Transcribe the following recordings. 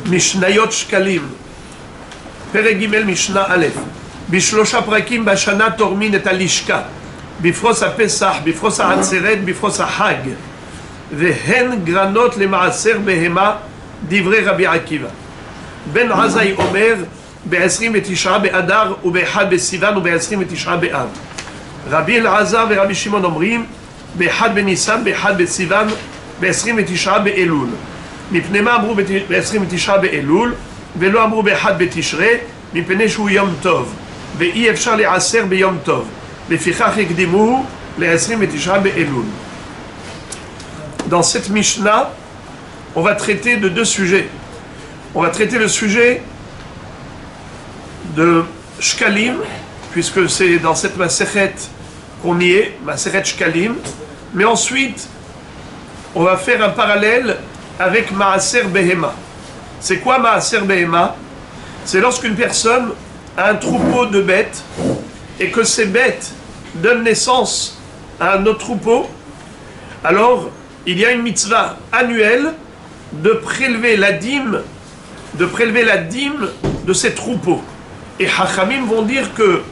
משניות שקלים, פרק ג' משנה א', בשלושה פרקים בשנה תורמין את הלשכה, בפרוס הפסח, בפרוס העצרת, בפרוס החג, והן גרנות למעשר בהמה, דברי רבי עקיבא. בן עזאי אומר ב-29 באדר וב-1 בסיוון וב-29 באב. רבי אלעזר ורבי שמעון אומרים ב-1 בניסן, ב-1 בסיוון, ב-29 באלול. מפני מה אמרו ב-29 באלול ולא אמרו ב-1 בתשרי? מפני שהוא יום טוב ואי אפשר לעשר ביום טוב, לפיכך הקדימו ל-29 באלול. Dans cette Mishnah, on va traiter de deux sujets. On va traiter le sujet de Shkalim, puisque c'est dans cette Masechet qu'on y est, Masechet Shkalim, mais ensuite on va faire un parallèle avec Maaser Behema. C'est quoi Maaser Behema? C'est lorsqu'une personne a un troupeau de bêtes et que ces bêtes donnent naissance à un autre troupeau, alors il y a une mitzvah annuelle de prélever la dîme de ces troupeaux. Et Hachamim vont dire que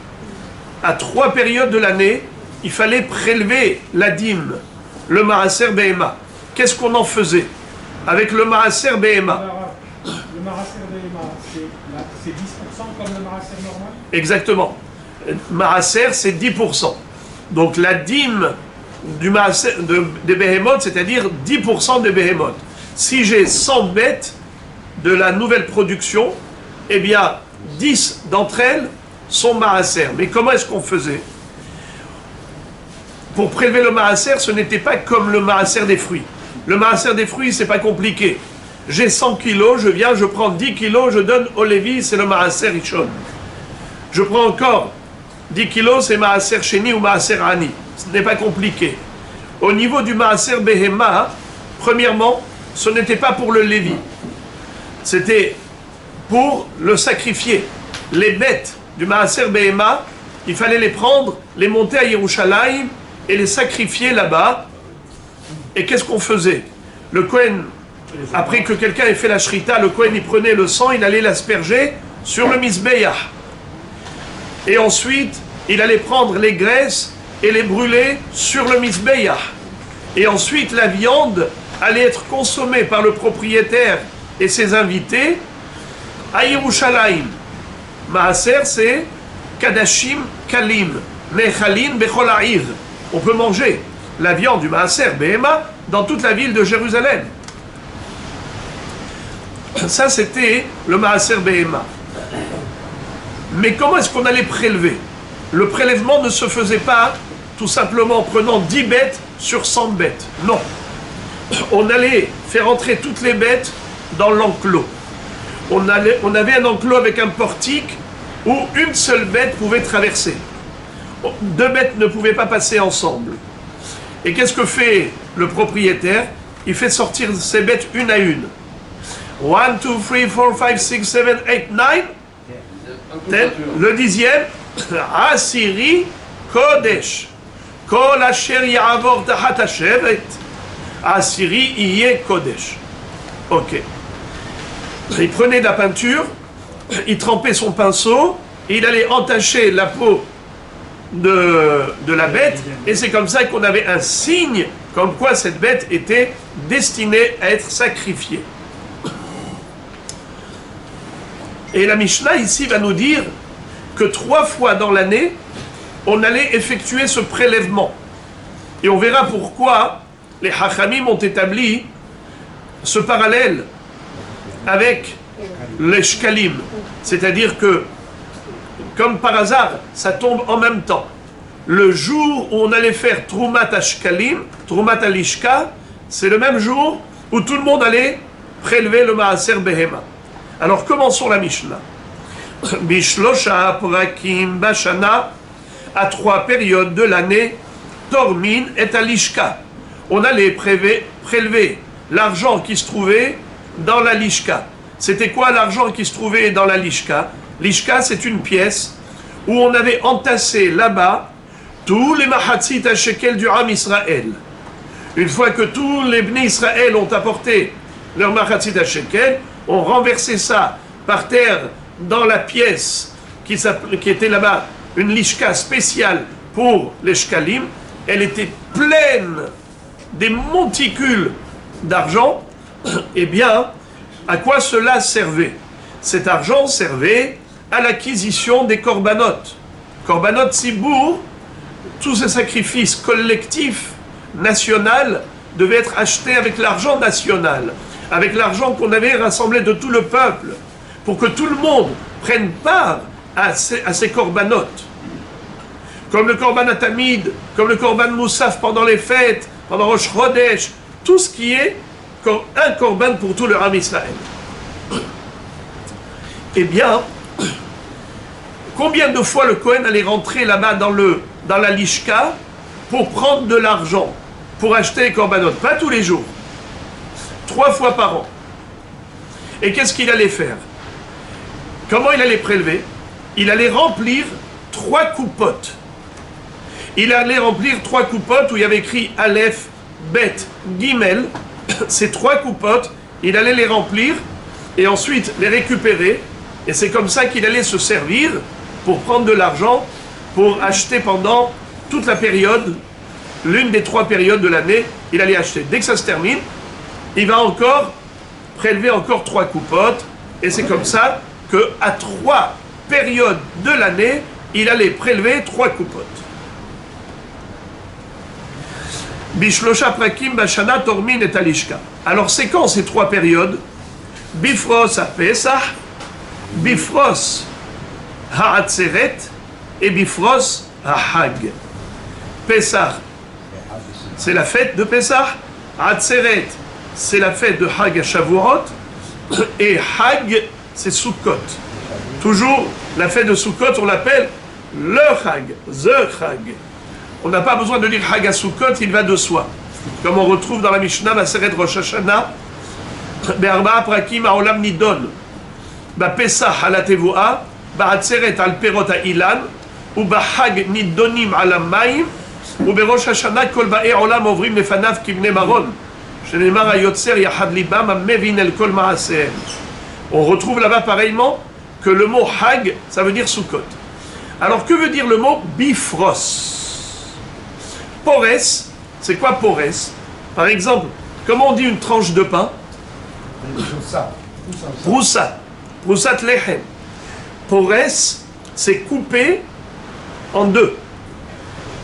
à 3 périodes de l'année, il fallait prélever la dîme, le Maaser Behema. Qu'est-ce qu'on en faisait avec le Maaser Behema? Le Maaser Behema, c'est 10% comme le Maaser normal? Exactement. Maaser, c'est 10%. Donc la dîme du Maaser, des Behemoth, c'est-à-dire 10% des Behemoth. Si j'ai 100 bêtes de la nouvelle production, eh bien 10 d'entre elles sont Maaser. Mais comment est-ce qu'on faisait? Pour prélever le Maaser, ce n'était pas comme le Maaser des fruits. Le Maaser des fruits, c'est pas compliqué. J'ai 100 kilos, je viens, je prends 10 kilos, je donne au Lévi, c'est le Maaser Rishon. Je prends encore 10 kilos, c'est Maaser Sheni ou Maaser Ani. Ce n'est pas compliqué. Au niveau du Maaser Behema, premièrement, ce n'était pas pour le Lévi. C'était pour le sacrifier. Les bêtes du Maaser Behema, il fallait les prendre, les monter à Yerushalayim et les sacrifier là-bas. Et qu'est-ce qu'on faisait? Le Kohen, après que quelqu'un ait fait la shrita, le Kohen il prenait le sang, il allait l'asperger sur le Mizbeach. Et ensuite, il allait prendre les graisses et les brûler sur le Mizbeach. Et ensuite, la viande allait être consommée par le propriétaire et ses invités à Yerushalayim. Maaser, c'est Kadashim Kalim, Nechalin Bechol Ha'ir. On peut manger la viande du Maaser Behema dans toute la ville de Jérusalem. Ça, c'était le Maaser Behema. Mais comment est-ce qu'on allait prélever? Le prélèvement ne se faisait pas tout simplement en prenant 10 bêtes sur 100 bêtes. Non. On allait faire entrer toutes les bêtes dans l'enclos. On avait un enclos avec un portique où une seule bête pouvait traverser. 2 bêtes ne pouvaient pas passer ensemble. Et qu'est-ce que fait le propriétaire? Il fait sortir ces bêtes une à une. 1, 2, 3, 4, 5, 6, 7, 8, 9. Le 10e, Asiri Kodesh. Kol asher ya'avor tahat hashevet. Asiri iye Kodesh. Ok. Il prenait de la peinture, il trempait son pinceau, et il allait entacher la peau de la bête, et c'est comme ça qu'on avait un signe comme quoi cette bête était destinée à être sacrifiée. Et la Mishnah ici va nous dire que 3 fois dans l'année, on allait effectuer ce prélèvement. Et on verra pourquoi les Hachamim ont établi ce parallèle avec les Shkalim. C'est-à-dire que, comme par hasard, ça tombe en même temps. Le jour où on allait faire Troumat Ashkalim, Troumat Alishka, c'est le même jour où tout le monde allait prélever le Maaser Behema. Alors commençons la Mishnah. Bishlosha Prakim Bashana, à 3 périodes de l'année, Tormin et Alishka. On allait prélever l'argent qui se trouvait dans la Lishka. C'était quoi l'argent qui se trouvait dans la Lishka? Lishka, c'est une pièce où on avait entassé là-bas tous les Mahatzit à Shekel du Ham Israël. Une fois que tous les Bnei Israël ont apporté leur Mahatzit à Shekel, on renversait ça par terre dans la pièce qui était là-bas, une lishka spéciale pour les shkalim. Elle était pleine des monticules d'argent. Eh bien, à quoi cela servait? Cet argent servait à l'acquisition des korbanot. Korbanot Sibour, tous ces sacrifices collectifs, nationaux, devaient être achetés avec l'argent national, avec l'argent qu'on avait rassemblé de tout le peuple, pour que tout le monde prenne part à ces korbanot. Comme le korban Atamid, comme le korban Moussaf pendant les fêtes, pendant Rosh Chodesh, tout ce qui est un korban pour tout le Ham Israël. Eh bien, combien de fois le Kohen allait rentrer là-bas dans la Lishka pour prendre de l'argent, pour acheter les korbanot? Pas tous les jours. 3 fois par an. Et qu'est-ce qu'il allait faire? Comment il allait prélever? Il allait remplir 3 coupottes. Il allait remplir 3 coupottes où il y avait écrit Aleph, Bet, Gimel. Ces 3 coupottes, il allait les remplir et ensuite les récupérer. Et c'est comme ça qu'il allait se servir pour prendre de l'argent, pour acheter pendant toute la période, l'une des 3 périodes de l'année, il allait acheter. Dès que ça se termine, il va encore prélever encore 3 coupottes. Et c'est comme ça qu'à 3 périodes de l'année, il allait prélever 3 coupottes. Bishlosha prakim bashana tormin et alishka. Alors c'est quand ces 3 périodes? Bifros à Pesach, Bifros ha'atzeret et Bifros ha'hag. Pesach, c'est la fête de Pesach. Atzeret, c'est la fête de Hag Shavuot. Et Hag, c'est Sukkot. Toujours, la fête de Sukkot, on l'appelle le Hag, the Hag. On n'a pas besoin de lire Hag à Sukkot, il va de soi. Comme on retrouve dans la Mishnah, Maseret Rosh Hashanah, Be'arba'a prakim ha'olam nidon, Ba'pesach ala tevu'a, Ba'atzeret al perot ha'ilan, ou Ba'hag nidonim ala mayim, ou Be'rosh Hashanah kol ba'e olam ovrim lefanav kivne maron, Shenemar ha'yotzer yachad libam ha'mevin el kol ma'asehem. On retrouve là-bas pareillement que le mot Hag, ça veut dire Sukkot. Alors que veut dire le mot Bifros? Pores, c'est quoi Pores? Par exemple, comment on dit une tranche de pain? Proussa. Proussat lechem. Pores, c'est coupé en 2.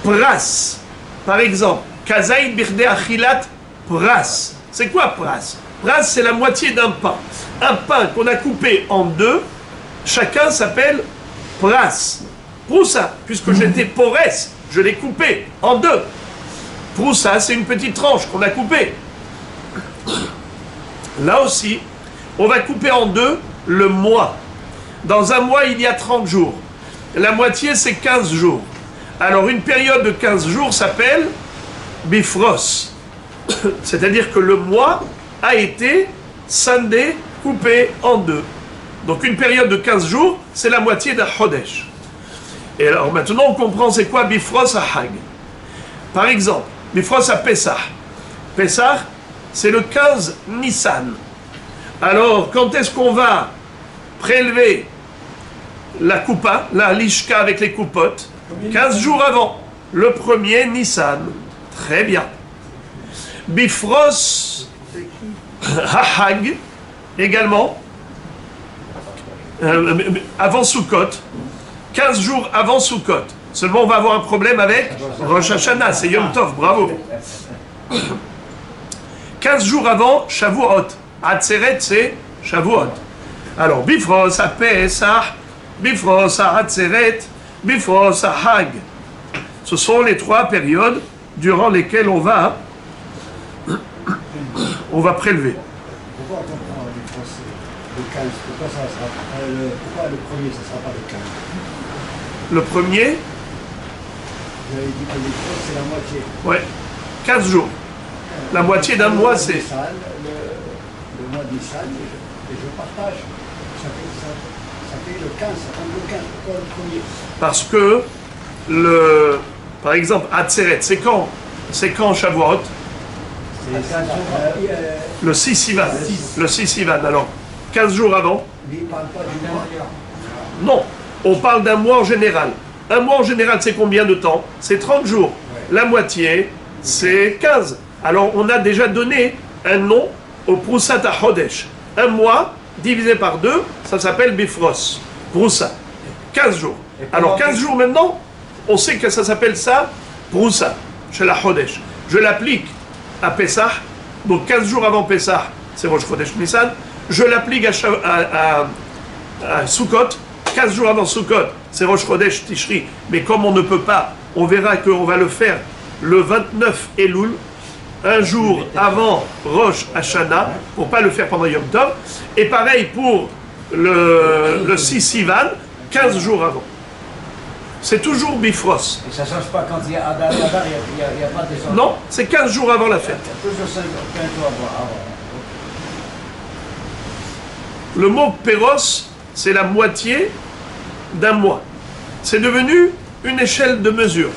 Pras. Par exemple, Kazaïd birde achilat pras. C'est quoi pras? Pras, c'est la moitié d'un pain. Un pain qu'on a coupé en 2, chacun s'appelle pras. Proussa, puisque j'étais pores, je l'ai coupé en 2. Proussa, c'est une petite tranche qu'on a coupée. Là aussi, on va couper en 2 le mois. Dans un mois, il y a 30 jours. La moitié, c'est 15 jours. Alors, une période de 15 jours s'appelle Bifros. C'est-à-dire que le mois a été scindé, coupé en 2. Donc, une période de 15 jours, c'est la moitié d'un Chodesh. Et alors maintenant on comprend c'est quoi Bifros à Hag. Par exemple, Bifros à Pesach. Pesach, c'est le 15 Nissan. Alors quand est-ce qu'on va prélever la coupa, la lishka avec les coupottes? 15 jours avant, le 1er Nissan. Très bien. Bifros à Hag, également, avant Sukkot. 15 jours avant Sukkot. Seulement, on va avoir un problème avec Rosh Hashanah, c'est Yom Tov, bravo. 15 jours avant Shavuot. Atzeret, c'est Shavuot. Alors, Bifros à Pesach, Bifros à Atzeret, Bifros à Hag. Ce sont les 3 périodes durant lesquelles on va prélever. Pourquoi on prend Bifros le 15? Pourquoi le premier, ça ne sera pas le 15? Le premier, vous avez dit que Bifros, c'est la moitié. ouais, 15 jours. La moitié d'un mois, c'est... Le mois de Nissan, et je partage. Ça fait le 15, ça tombe le 15. Pourquoi le premier? Parce que, par exemple, Atzeret, c'est quand Shavuot? C'est 15 jours. Le 6 Sivan. Le 6 Sivan. Alors, 15 jours avant. Mais il ne parle pas du mois. Non, on parle d'un mois en général. Un mois en général, c'est combien de temps? C'est 30 jours. La moitié, c'est 15. Alors, on a déjà donné un nom au Proussat à Hodesh. Un mois divisé par 2, ça s'appelle Bifros. Proussa. 15 jours. Alors, 15 jours maintenant, on sait que ça s'appelle ça, Proussa, chez la Hodesh. Je l'applique à Pessah, donc 15 jours avant Pessah, c'est Rosh Chodesh Nissan. Je l'applique à Sukkot, 15 jours avant Sukkot, c'est Rosh Chodesh Tishri. Mais comme on ne peut pas, on verra qu'on va le faire le 29 Elul, un jour avant Rosh Hashanah, pour ne pas le faire pendant Yom Tov. Et pareil pour le 6 Sivan, 15 jours avant. C'est toujours Bifros. Et ça ne change pas quand il y a Adar, il n'y a pas de descente. Non, c'est 15 jours avant la fête. Toujours 15 jours avant. Le mot Péros, c'est la moitié d'un mois. C'est devenu une échelle de mesure.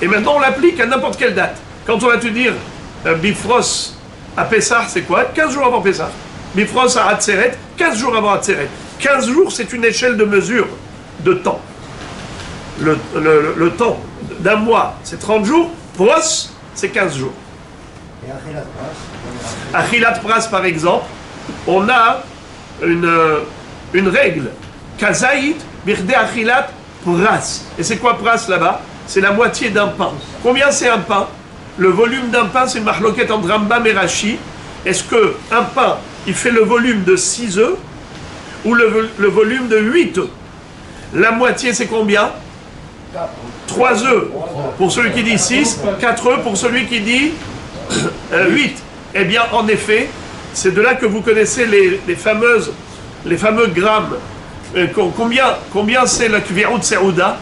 Et maintenant, on l'applique à n'importe quelle date. Quand on va te dire Bifros à Pessah, c'est quoi? 15 jours avant Pessah. Bifros à Hatzeret, 15 jours avant Hatzeret. 15 jours, c'est une échelle de mesure de temps. Le temps d'un mois, c'est 30 jours. Pros, c'est 15 jours. Et Achilat Pras. Achilat Pras, par exemple, on a une règle. Kazaïd, Birde Achilat Pras. Et c'est quoi Pras là-bas? C'est la moitié d'un pain. Combien c'est un pain? Le volume d'un pain, c'est une marloquette entre Rambam et Rashi. Est-ce qu'un pain, il fait le volume de 6 œufs ou le volume de 8 œufs? La moitié, c'est combien? 3 œufs pour celui qui dit 6, 4 œufs pour celui qui dit 8. Eh bien, en effet, c'est de là que vous connaissez les fameux grammes. Combien c'est le Kvirut Seouda?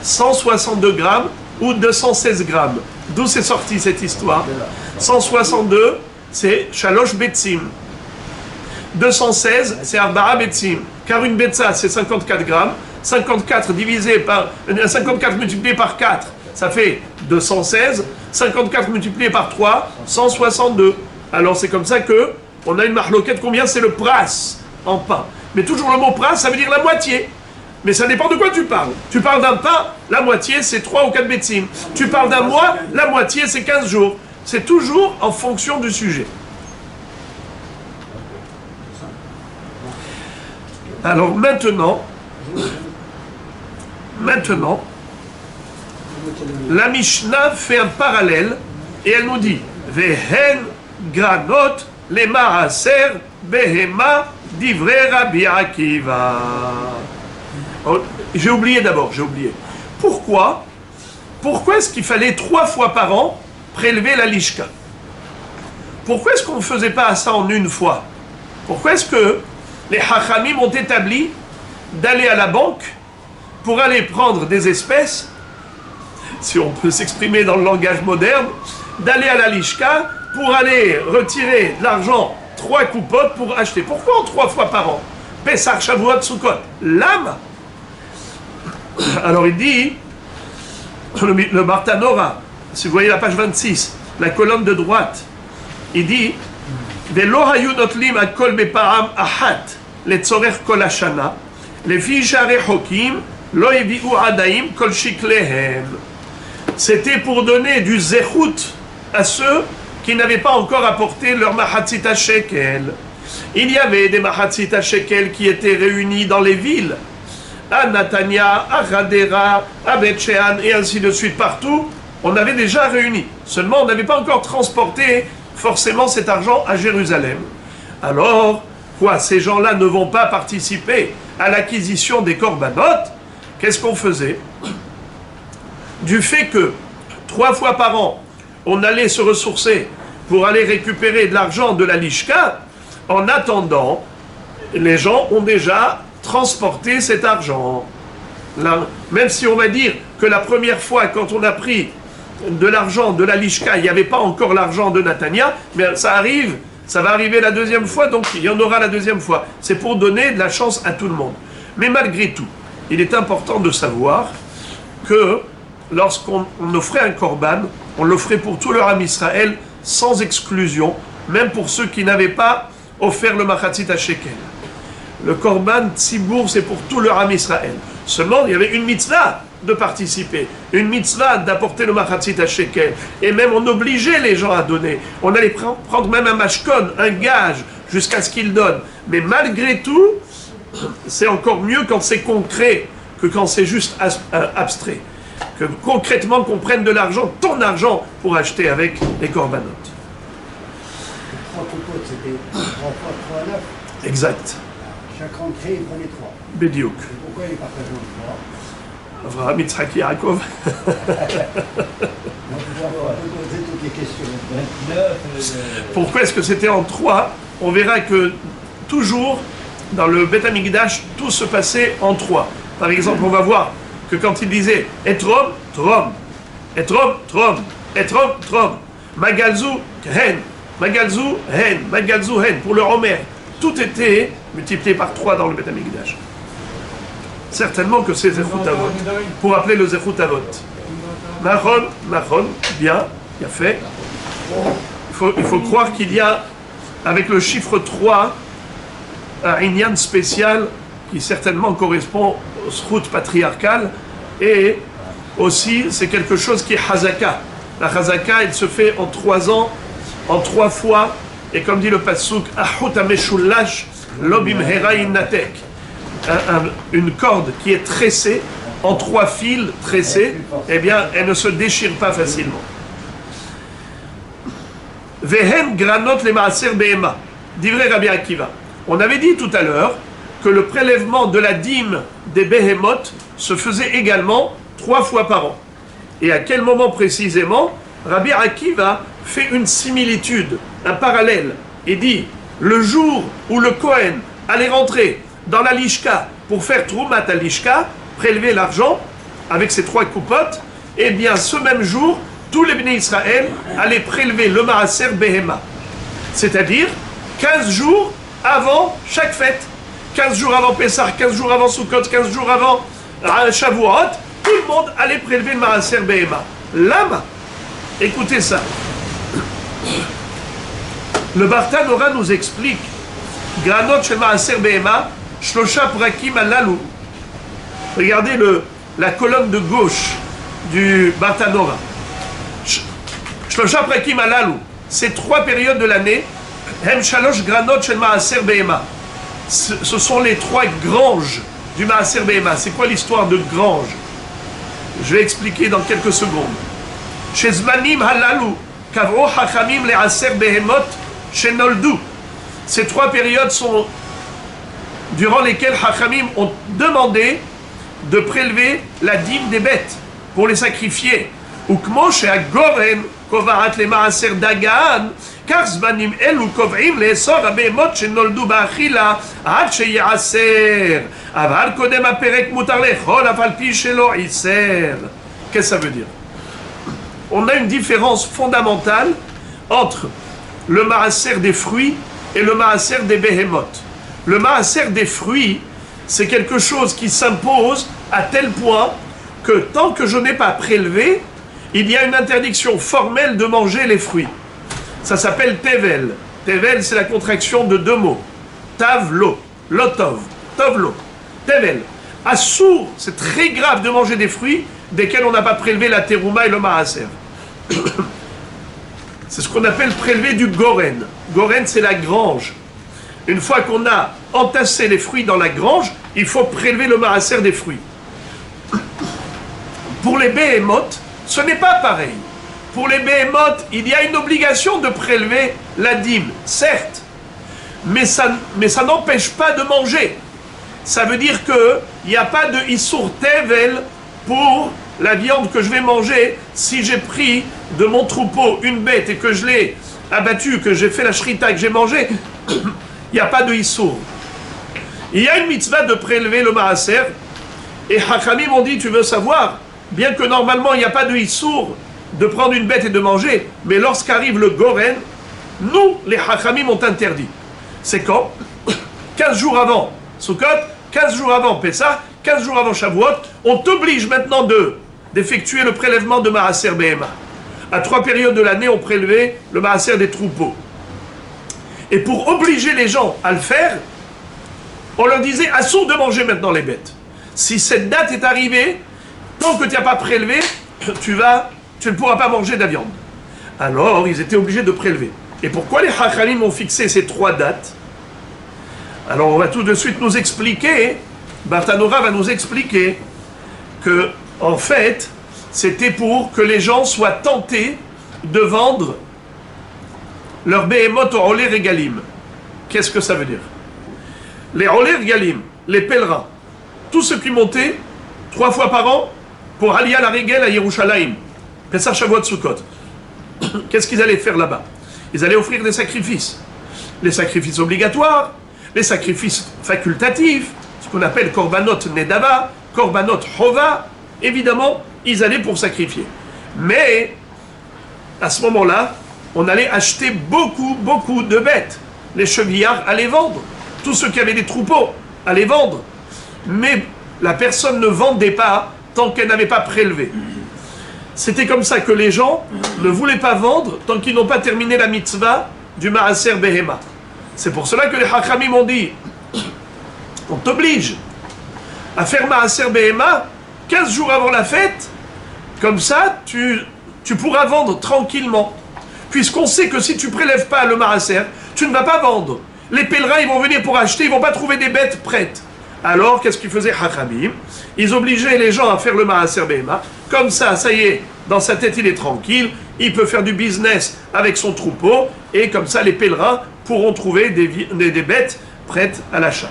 162 grammes ou 216 grammes. D'où c'est sorti cette histoire? 162, c'est Shalosh Betsim. 216, c'est Arba'a Betsim. Car une betza, c'est 54 grammes. 54 multiplié par 4, ça fait 216. 54 multiplié par 3, 162. Alors c'est comme ça que on a une marloquette. Combien c'est le pras en pain? Mais toujours le mot pras, ça veut dire la moitié. Mais ça dépend de quoi tu parles. Tu parles d'un pain, la moitié c'est 3 ou 4 betsim. Tu parles d'un mois, la moitié c'est 15 jours. C'est toujours en fonction du sujet. Alors maintenant, la Mishnah fait un parallèle et elle nous dit Vehen granot le maaser behema divrei Rabbi Akiva. J'ai oublié. Pourquoi est-ce qu'il fallait 3 fois par an prélever la lishka? Pourquoi est-ce qu'on ne faisait pas ça en une fois? Pourquoi est-ce que les hachamim ont établi d'aller à la banque pour aller prendre des espèces, si on peut s'exprimer dans le langage moderne, d'aller à la lishka pour aller retirer de l'argent 3 coupotes pour acheter? Pourquoi en 3 fois par an? Pesach, Shavuot, Sukkot. L'âme. Alors il dit, le Bartanora, si vous voyez la page 26, la colonne de droite, il dit Velo hayu notlim akol bepa'am ahat letzorer kol hashana lefi share hokim lo evi'u adaim kol shiklehem. C'était pour donner du zechut à ceux qui n'avaient pas encore apporté leur mahatzit shekel. Il y avait des mahatzit shekel qui étaient réunis dans les villes, à Natania, à Hadera, à Beth Shean, et ainsi de suite, partout. On avait déjà réuni. Seulement, on n'avait pas encore transporté forcément cet argent à Jérusalem. Alors, quoi, ces gens-là ne vont pas participer à l'acquisition des korbanot? Qu'est-ce qu'on faisait? Du fait que 3 fois par an, on allait se ressourcer pour aller récupérer de l'argent de la lishka, en attendant, les gens ont déjà transporté cet argent. Là, même si on va dire que la première fois, quand on a pris de l'argent de la lishka, il n'y avait pas encore l'argent de Natania, mais ça arrive, ça va arriver la deuxième fois, donc il y en aura la deuxième fois. C'est pour donner de la chance à tout le monde. Mais malgré tout, il est important de savoir que lorsqu'on offrait un korban, on l'offrait pour tout le Ham Israël, sans exclusion, même pour ceux qui n'avaient pas offert le machatzit à shekel. Le korban tzibour, c'est pour tout le Ham Israël. Seulement, il y avait une mitzvah de participer, une mitzvah d'apporter le machatzit à shekel. Et même on obligeait les gens à donner. On allait prendre même un mashkon, un gage, jusqu'à ce qu'ils donnent. Mais malgré tout, c'est encore mieux quand c'est concret que quand c'est juste abstrait. Que concrètement qu'on prenne de l'argent, ton argent, pour acheter avec les korbanot. 3 cocottes, c'était 3 fois 3 à 9. Exact. Chaque rentrée, il prenait 3. Bédiouk. Pourquoi il partageait en 3? Avraham, Yitzhak, Yaakov. On peut poser toutes les questions. Pourquoi est-ce que c'était en 3? On verra que toujours, dans le Beth Amikdash, tout se passait en 3. Par exemple, on va voir que quand il disait Etrom, Trom, Etrom, Trom, Etrom, Trom, Magalzu, Hen, Magalzu, Hen, Magalzu, Hen, pour le Homer, tout était multiplié par 3 dans le Beth Amikdash. Certainement que c'est Zechut Avot, pour appeler le Zechut Avot. Nachon, bien fait. Il faut croire qu'il y a, avec le chiffre 3, un inyan spécial qui certainement correspond au Zechut patriarcal, et aussi c'est quelque chose qui est Hazaka. La Hazaka, elle se fait en 3 ans, en 3 fois, et comme dit le Passouk, Ahut Ameshullash Lobim Herain Natek. Une corde qui est tressée en 3 fils tressés, eh bien, elle ne se déchire pas facilement. Vehen granot le maaser behema, divrei Rabbi Akiva. On avait dit tout à l'heure que le prélèvement de la dîme des behemoth se faisait également 3 fois par an. Et à quel moment précisément? Rabbi Akiva fait une similitude, un parallèle, et dit le jour où le Kohen allait rentrer dans la lishka pour faire Troumat à lishka, prélever l'argent avec ses 3 coupottes, et bien ce même jour, tous les bénis Israël allaient prélever le maaser behema. C'est-à-dire 15 jours avant chaque fête. 15 jours avant Pessah, 15 jours avant Sukkot, 15 jours avant Shavuot, tout le monde allait prélever le maaser behema. Lama, écoutez ça. Le Barthanora nous explique Granot shel maaser behema, Shlosha prakim alalu. Regardez la colonne de gauche du Barthanora. Shlosha prakim alalu. Ces 3 périodes de l'année, Hem shalosh granot shel maaser behema. Ce sont les 3 granges du maaser behema. C'est quoi l'histoire de grange? Je vais expliquer dans quelques secondes. Chez Zmanim halalu, kavro hachamim le'aser behemot shenoldu. Ces 3 périodes sont durant lesquelles Hachamim ont demandé de prélever la dîme des bêtes pour les sacrifier. Ukmo she'agoren kovarat le maaser dagan, car zmanim elu kovim le'esor ha'behemot shenoldu ba'achila ad she'yaser. Aval kodem ha'perek mutar lechol afal pi shelo iser. Qu'est-ce que ça veut dire? On a une différence fondamentale entre le maaser des fruits et le maaser des behemoth. Le maaser des fruits, c'est quelque chose qui s'impose à tel point que tant que je n'ai pas prélevé, il y a une interdiction formelle de manger les fruits. Ça s'appelle tevel. Tevel, c'est la contraction de 2 mots. Tavlo, lotov, tovlo, tevel. Assour, c'est très grave de manger des fruits desquels on n'a pas prélevé la terouma et le maaser. C'est ce qu'on appelle prélever du goren. Goren, c'est la grange. Une fois qu'on a entassé les fruits dans la grange, il faut prélever le maaser des fruits. Pour les behemoth, ce n'est pas pareil. Pour les behemoth, il y a une obligation de prélever la dîme, certes, mais ça n'empêche pas de manger. Ça veut dire qu'il n'y a pas de Issour Tevel pour la viande que je vais manger. Si j'ai pris de mon troupeau une bête et que je l'ai abattue, que j'ai fait la shrita, que j'ai mangé, il n'y a pas de Issour. Il y a une mitzvah de prélever le maaser, et Hachamim ont dit, tu veux savoir, bien que normalement il n'y a pas de Issour de prendre une bête et de manger, mais lorsqu'arrive le Goren, nous, les Hachamim, ont interdit. C'est quand? 15 jours avant Sukkot, 15 jours avant Pessah, 15 jours avant Shavuot, on t'oblige maintenant d'effectuer le prélèvement de maaser behema. À 3 périodes de l'année, on prélevait le maaser des troupeaux. Et pour obliger les gens à le faire, on leur disait assourd de manger maintenant les bêtes. Si cette date est arrivée, tant que tu n'as pas prélevé, tu ne pourras pas manger de la viande. Alors, ils étaient obligés de prélever. Et pourquoi les Chachamim ont fixé ces 3 dates? Alors, on va tout de suite nous expliquer, Bartanora va nous expliquer que, en fait, c'était pour que les gens soient tentés de vendre leur Behemoth au Olé Regalim. Qu'est-ce que ça veut dire? Les Olé Regalim, les pèlerins, tous ceux qui montaient 3 fois par an pour Aliyah la Regel à Yerushalayim, Pesach Shavuot Sukkot. Qu'est-ce qu'ils allaient faire là-bas? Ils allaient offrir des sacrifices. Les sacrifices obligatoires, les sacrifices facultatifs, ce qu'on appelle Korbanot Nedava, Korbanot Hova. Évidemment, ils allaient pour sacrifier. Mais, à ce moment-là, on allait acheter beaucoup de bêtes. Les chevillards allaient vendre. Tous ceux qui avaient des troupeaux allaient vendre. Mais la personne ne vendait pas tant qu'elle n'avait pas prélevé. C'était comme ça que les gens ne voulaient pas vendre tant qu'ils n'ont pas terminé la mitzvah du Maaser Behema. C'est pour cela que les Chachamim ont dit, on t'oblige à faire Maaser Behema 15 jours avant la fête, comme ça tu pourras vendre tranquillement. Puisqu'on sait que si tu ne prélèves pas le Maaser, tu ne vas pas vendre. Les pèlerins, ils vont venir pour acheter, ils ne vont pas trouver des bêtes prêtes. Alors, qu'est-ce qu'ils faisaient Chachamim? Ils obligeaient les gens à faire le Maaser Behema. Comme ça y est, dans sa tête, il est tranquille, il peut faire du business avec son troupeau, et comme ça, les pèlerins pourront trouver des bêtes prêtes à l'achat.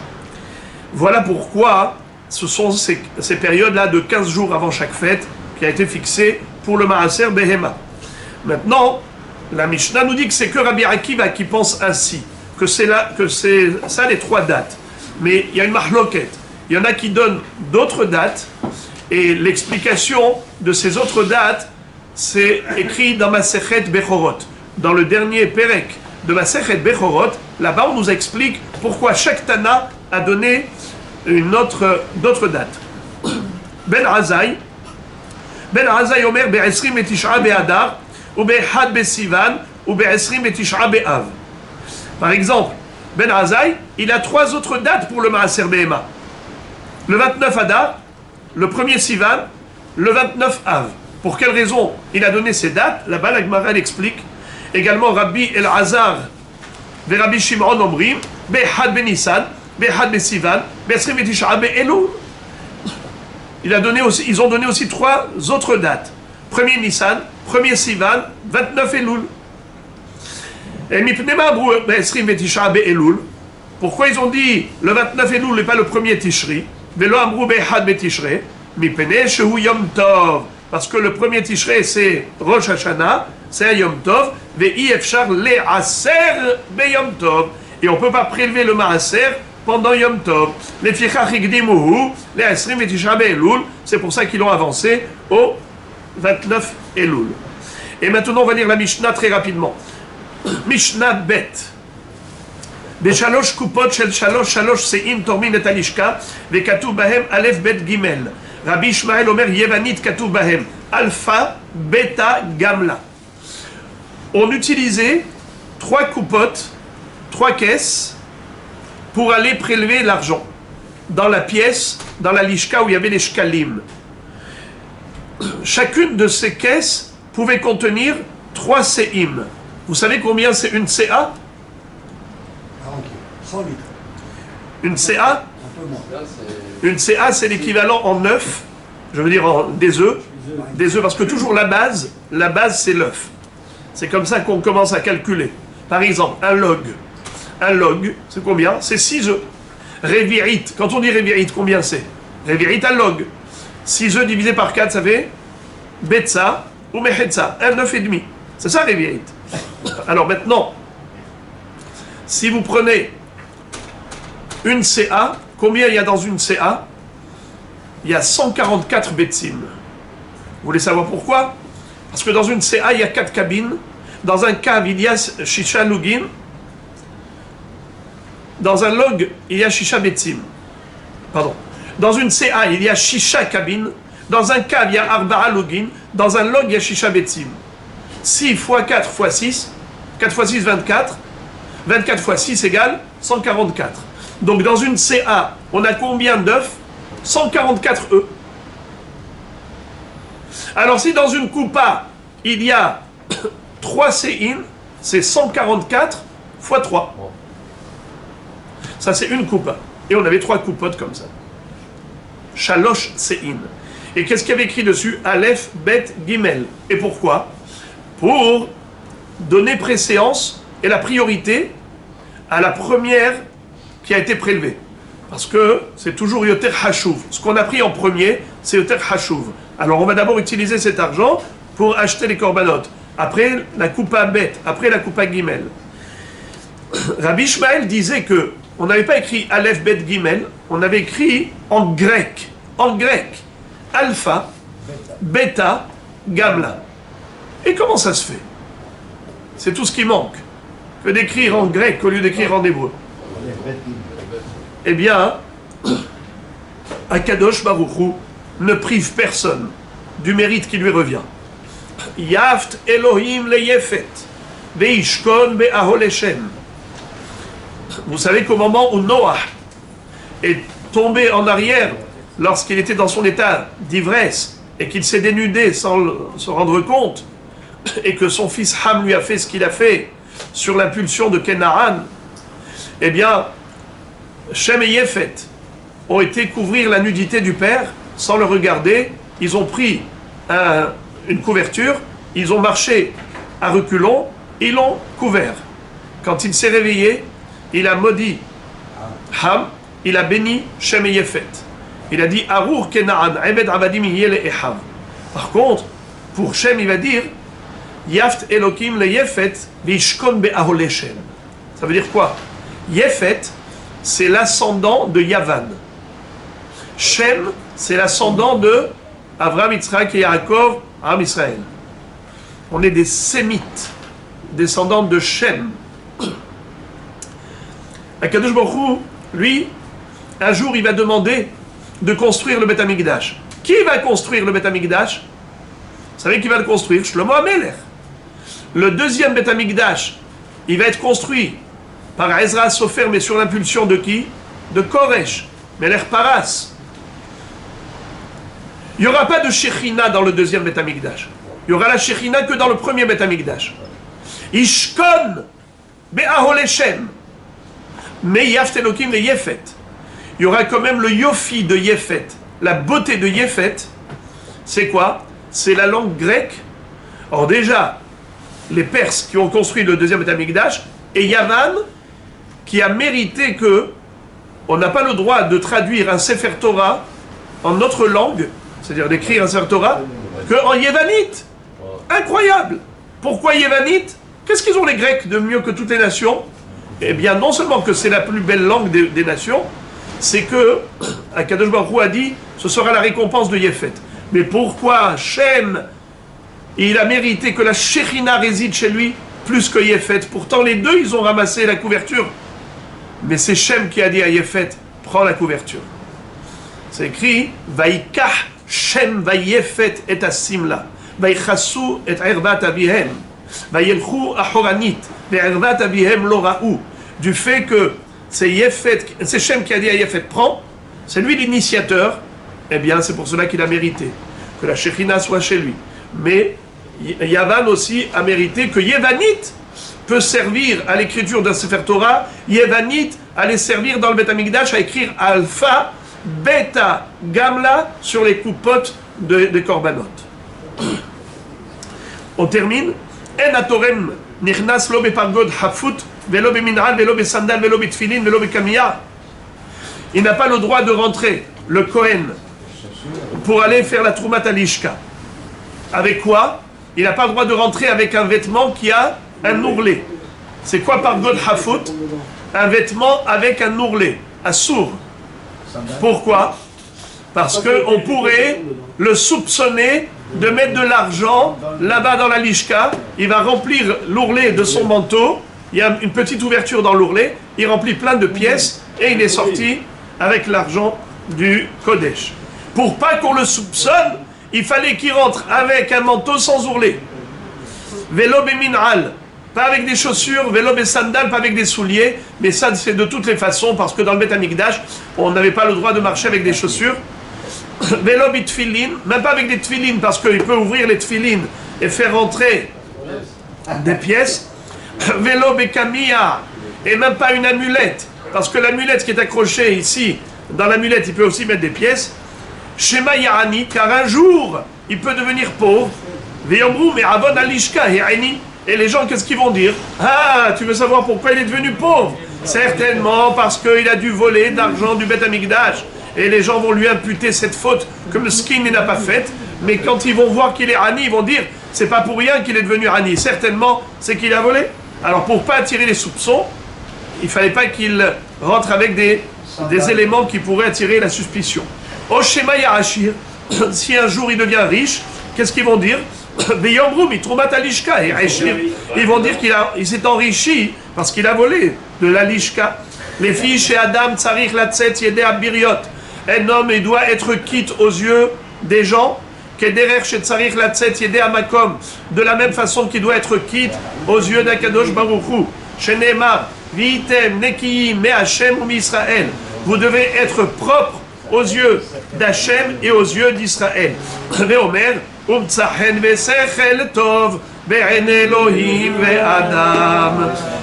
Voilà pourquoi ce sont ces périodes-là de 15 jours avant chaque fête qui a été fixée pour le Maaser Behema. Maintenant, la Mishnah nous dit que c'est que Rabbi Akiva qui pense ainsi, que c'est ça les 3 dates. Mais il y a une mahloket. Il y en a qui donnent d'autres dates, et l'explication de ces autres dates, c'est écrit dans Masechet Bechorot, dans le dernier Perek de Masechet Bechorot. Là-bas, on nous explique pourquoi chaque Tana a donné d'autres dates. Ben Azai Omer Be'esrim et Tish'a Be'adar, ou Be'had Be'sivan, ou Be'esrim et Tish'a Be'av. Par exemple, Ben Azai, il a 3 autres dates pour le Maaser Behema. Le 29 Adar, le 1er Sivan, le 29 Av. Pour quelle raison il a donné ces dates? Là-bas, la Gemara explique. Également, Rabbi El-Hazar et Rabbi Shimon Omrim, Behad Ben Nissan, Behad Ben Sivan, Be'esrim et Tish'a Be'elul. Ils ont donné aussi 3 autres dates. 1er Nissan, 1er Sivan, 29 Elul. Et pourquoi ils ont dit le 29 Elul et pas le 1er Tishri? Parce que le 1er Tishrei c'est Rosh Hashanah, c'est un Yom Tov, et on ne peut pas prélever le Maaser pendant Yom Tov. C'est pour ça qu'ils l'ont avancé au 29 Elul. Et maintenant on va lire la Mishnah très rapidement. Mishnah Bet. בשלוש קופות של שלוש שאים תורמים את הלשכה וכתוב בהם א' ב' ג'. רבי ישמעאל אומר יוונית כתוב בהם אלפא, בטא, גמלה. On utilisait 3 coupottes, 3 caisses pour aller prélever l'argent dans la pièce, dans la lishka où il y avait les shkalim. Chacune de ces caisses pouvait contenir 3 séim. Vous savez combien c'est une CA? 100 litres. Une CA? Un peu moins. Une CA, c'est l'équivalent en œufs, je veux dire en des œufs, parce que toujours la base c'est l'œuf. C'est comme ça qu'on commence à calculer. Par exemple, un log, c'est combien? C'est 6 œufs. Révirite, quand on dit révirite, combien c'est? Révirite, un log. 6 œufs divisé par 4, ça fait betza ou mehetza, un œuf et demi. C'est ça révirite. Alors maintenant, si vous prenez une CA, combien il y a dans une CA? Il y a 144 betsim. Vous voulez savoir pourquoi? Parce que dans une CA, il y a 4 cabines. Dans un cave, il y a shisha lugin. Dans un log, il y a shisha betsim. Pardon. Dans une CA, il y a shisha cabines. Dans un cave, il y a arba'a lugin. Dans un log, il y a shisha betsim. 6 x 4 x 6. 4 x 6, 24. 24 fois 6 égale 144. Donc dans une CA, on a combien d'œufs? 144 œufs. Alors si dans une coupa, il y a 3 séines, c'est 144 fois 3. Ça c'est une coupa. Et on avait 3 coupotes comme ça. Shalosh séines. Et qu'est-ce qu'il y avait écrit dessus? Aleph, Bet, Gimel. Et pourquoi? Pour donner préséance et la priorité à la première qui a été prélevée. Parce que c'est toujours Yoter Hashuv. Ce qu'on a pris en premier, c'est Yoter Hashuv. Alors on va d'abord utiliser cet argent pour acheter les corbanotes. Après la coupa Bet, après la coupa Gimel. Rabbi Ishmael disait que on n'avait pas écrit Aleph, Bet, Gimel, on avait écrit en grec. En grec. Alpha, Beta, Gamla. Et comment ça se fait? C'est tout ce qui manque. Que d'écrire en grec au lieu d'écrire en hébreu. Eh bien, Akadosh Baruch Hu ne prive personne du mérite qui lui revient. Yaft Elohim le Yefet, Veishkon be'aholeshem. Vous savez qu'au moment où Noah est tombé en arrière, lorsqu'il était dans son état d'ivresse, et qu'il s'est dénudé sans se rendre compte, et que son fils Ham lui a fait ce qu'il a fait, sur l'impulsion de Kenaan, eh bien, Shem et Yefet ont été couvrir la nudité du père sans le regarder. Ils ont pris une couverture, ils ont marché à reculons, ils l'ont couvert. Quand il s'est réveillé, il a maudit Ham, il a béni Shem et Yefet. Il a dit Arur Kenaan, Ebed Avadim Yele Ehav. Par contre, pour Shem, il va dire Yaft Elokim le Yefet, Vishkon be'aholeshem. Ça veut dire quoi? Yefet, c'est l'ascendant de Yavan. Shem, c'est l'ascendant de Avraham, Yitzhak et Yaakov, Am Israël. On est des Sémites, descendants de Shem. Akadosh Baruch Hu, lui, un jour, il va demander de construire le Beth Amikdash. Qui va construire le Beth Amikdash? Vous savez qui va le construire? Shlomo HaMelech. Le deuxième Beth Amikdash, il va être construit par Ezra Sofer, mais sur l'impulsion de qui? De Koresh, Melech Paras. Il n'y aura pas de Shechina dans le deuxième Beth Amikdash. Il y aura la Shechina que dans le premier Beth Amikdash. Ishkon be'aholeshem. Mais Yaft Elokim le Yefet. Il y aura quand même le Yofi de Yefet. La beauté de Yefet, c'est quoi? C'est la langue grecque. Or déjà, les Perses qui ont construit le deuxième Beth Amikdash, et Yavan, qui a mérité que on n'a pas le droit de traduire un Sefer Torah en notre langue, c'est-à-dire d'écrire un Sefer Torah, qu'en yévanite. Incroyable. Pourquoi yévanite? Qu'est-ce qu'ils ont les Grecs de mieux que toutes les nations? Eh bien, non seulement que c'est la plus belle langue des nations, c'est que Akadosh Baruch Hu a dit, ce sera la récompense de Yefet. Mais pourquoi Shem, il a mérité que la Shechina réside chez lui plus que Yefet? Pourtant, les deux, ils ont ramassé la couverture. Mais c'est Shem qui a dit à Yefet, prends la couverture. C'est écrit, Vaikach Shem Vayefet et Asimla, Vaikhasu et Ervat Avihem, Vayelchu Ahoranit, Ervat Avihem Loraou. Du fait que c'est Yefet, c'est Shem qui a dit à Yefet, prends, c'est lui l'initiateur, eh bien c'est pour cela qu'il a mérité que la Shechina soit chez lui. Mais Yavan aussi a mérité que Yevanit peut servir à l'écriture d'un Sefer Torah, Yevanit allait servir dans le Beth Amikdash à écrire Alpha, Beta, Gamla sur les coupotes des corbanotes. On termine. En atorem nichnas lo bepargod hafut, velo beminral, velo besandal, velo betfilin, velo bekamiya. Il n'a pas le droit de rentrer, le Kohen, pour aller faire la Troumat Alishka. Avec quoi? Il n'a pas le droit de rentrer avec un vêtement qui a un ourlet. C'est quoi par God Hafut? Un vêtement avec un ourlet, un sourd. Pourquoi? Parce qu'on pourrait le soupçonner de mettre de l'argent là-bas dans la lishka. Il va remplir l'ourlet de son manteau. Il y a une petite ouverture dans l'ourlet. Il remplit plein de pièces et il est sorti avec l'argent du Kodesh. Pour pas qu'on le soupçonne, il fallait qu'il rentre avec un manteau sans ourlet. Vélo béminal, pas avec des chaussures, vélo et sandales, pas avec des souliers, mais ça c'est de toutes les façons, parce que dans le Beth Amikdash, on n'avait pas le droit de marcher avec des chaussures. Vélo et tfilin, même pas avec des tfilin, parce qu'il peut ouvrir les tfilin et faire rentrer des pièces. Vélo et kamia, et même pas une amulette, parce que l'amulette qui est accrochée ici, dans l'amulette, il peut aussi mettre des pièces. Shema Yarani, car un jour, il peut devenir pauvre. Ve'yomru me'avon alishka Yarani. Et les gens, qu'est-ce qu'ils vont dire? Ah, tu veux savoir pourquoi il est devenu pauvre? Certainement parce qu'il a dû voler d'argent du Beth Amikdash. Et les gens vont lui imputer cette faute que le skin n'a pas faite. Mais quand ils vont voir qu'il est Ani, ils vont dire, c'est pas pour rien qu'il est devenu Ani. Certainement, c'est qu'il a volé. Alors pour pas attirer les soupçons, il fallait pas qu'il rentre avec des éléments qui pourraient attirer la suspicion. Oshema Yarashir, si un jour il devient riche, qu'est-ce qu'ils vont dire? Ils vont dire qu'il s'est enrichi parce qu'il a volé de la lishka. Les filles chez Adam, tsarich latzet yedé abiriot. Un homme, il doit être quitte aux yeux des gens. Kederer chez tsarich latzet yedé amakom. De la même façon qu'il doit être quitte aux yeux d'Akadosh Baruch Hu. Chez Neymar, vitem nekiyim me Hashem ou Israël. Vous devez être propre aux yeux d'Hachem et aux yeux d'Israël. Veomer,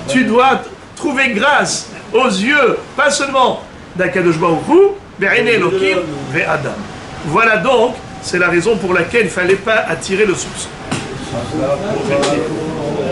tu dois trouver grâce aux yeux, pas seulement d'Akadosh Baruch Hu, ve'ene Elohim ve'adam. Voilà donc, c'est la raison pour laquelle il ne fallait pas attirer le soupçon.